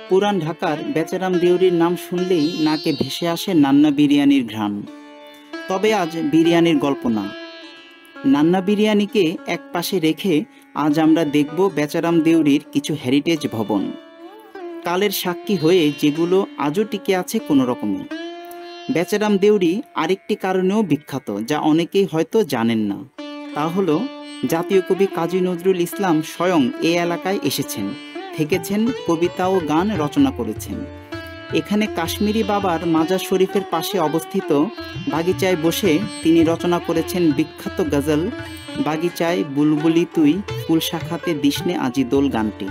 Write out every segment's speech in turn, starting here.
পুরান ঢাকার বেচারাম দেউরির নাম শুনলেই নাকে ভেসে আসে নান্না বিরিয়ানির ঘ্রাণ। তবে আজ বিরিয়ানির গল্প না, নান্না বিরিয়ানিকে এক পাশে রেখে আজ আমরা দেখব বেচারাম দেউরির কিছু হেরিটেজ ভবন, কালের সাক্ষী হয়ে যেগুলো আজও টিকে আছে কোনো রকমে। বেচারাম দেউরি আরেকটি কারণেও বিখ্যাত, যা অনেকেই হয়তো জানেন না। তা হলো জাতীয় কবি কাজী নজরুল ইসলাম স্বয়ং এই এলাকায় এসেছেন, থেকেছেন, কবিতা ও গান রচনা করেছেন। এখানে কাশ্মীরি বাবার মাজার শরীফের পাশে অবস্থিত বাগিচায় বসে তিনি রচনা করেছেন বিখ্যাত গজল বাগিচায় বুলবুলি তুই ফুল শাখাতে দিসনে আজি দোল গানটি।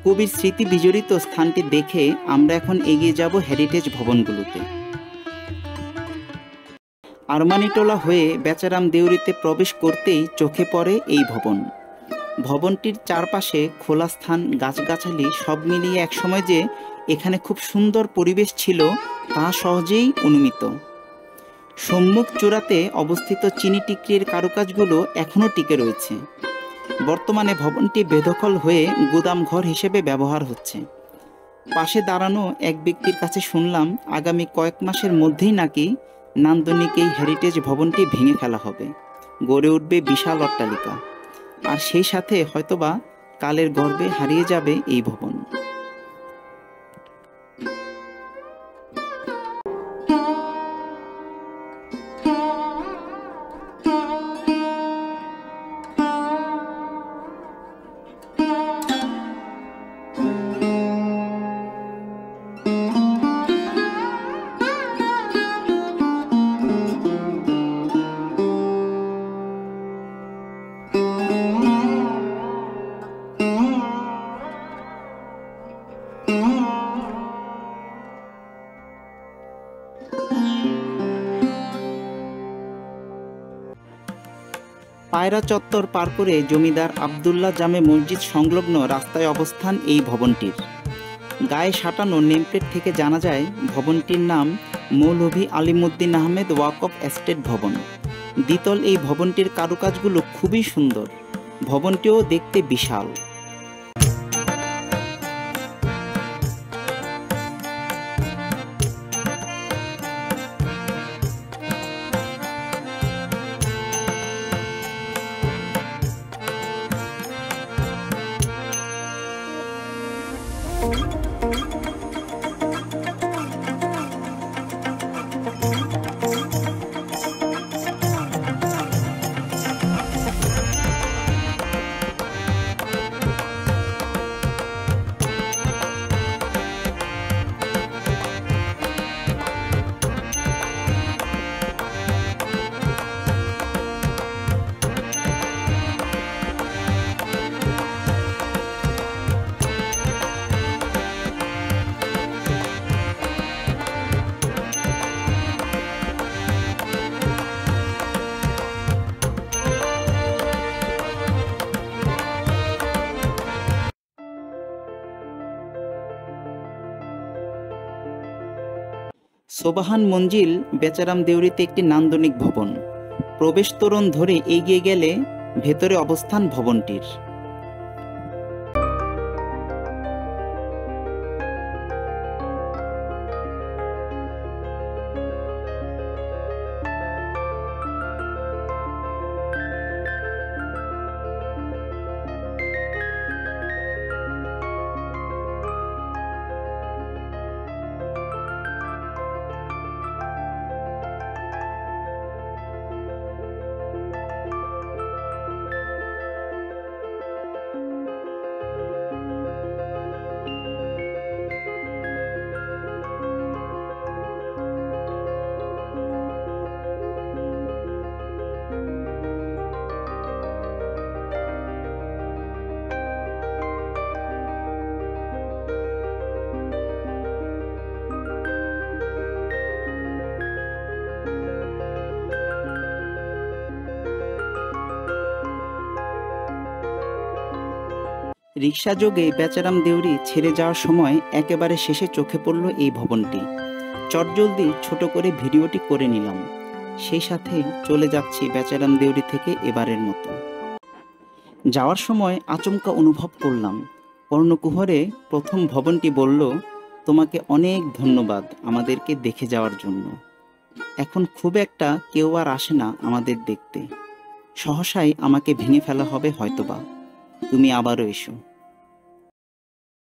কবির স্মৃতি বিজড়িত স্থানটি দেখে আমরা এখন এগিয়ে যাব হেরিটেজ ভবনগুলোতে। আরমানিটোলা হয়ে বেচারাম দেউরিতে প্রবেশ করতেই চোখে পড়ে এই ভবন। ভবনটির চারপাশে খোলা স্থান, গাছগাছালি সব মিলিয়ে একসময় যে এখানে খুব সুন্দর পরিবেশ ছিল তা সহজেই অনুমিত। সম্মুখ চূড়াতে অবস্থিত চিনি টিকরির কারুকাজগুলো এখনও টিকে রয়েছে। বর্তমানে ভবনটি বেদখল হয়ে গুদামঘর হিসেবে ব্যবহার হচ্ছে। পাশে দাঁড়ানো এক ব্যক্তির কাছে শুনলাম আগামী কয়েক মাসের মধ্যেই নাকি নান্দনিক এই হেরিটেজ ভবনটি ভেঙে ফেলা হবে, গড়ে উঠবে বিশাল অট্টালিকা, আর সেই সাথে হয়তোবা কালের গর্ভে হারিয়ে যাবে এই ভবন। পায়রা চত্বর পার করে জমিদার আবদুল্লাহ জামে মসজিদ সংলগ্ন রাস্তায় অবস্থান এই ভবনটির। গায়ে সাঁটানো নেমপ্লেট থেকে জানা যায় ভবনটির নাম মৌলভী আলিমুদ্দিন আহমেদ ওয়াকফ এস্টেট ভবন। দ্বিতল এই ভবনটির কারুকাজগুলো খুবই সুন্দর, ভবনটিও দেখতে বিশাল। সোবাহান মঞ্জিল বেচারাম দেউরিতে একটি নান্দনিক ভবন। প্রবেশ তোরণ ধরে এগিয়ে গেলে ভেতরে অবস্থান ভবনটির। রিকশাযোগে বেচারাম দেউরি ছেড়ে যাওয়ার সময় একেবারে শেষে চোখে পড়ল এই ভবনটি। চটজলদি ছোট করে ভিডিওটি করে নিলাম। সেই সাথে চলে যাচ্ছি বেচারাম দেউরি থেকে এবারের মতো। যাওয়ার সময় আচমকা অনুভব করলাম কর্ণকুহরে প্রথম ভবনটি বলল, তোমাকে অনেক ধন্যবাদ আমাদেরকে দেখে যাওয়ার জন্য। এখন খুব একটা কেউ আর আসে না আমাদের দেখতে। সহসাই আমাকে ভেঙে ফেলা হবে হয়তোবা। তুমি আবারও এসো।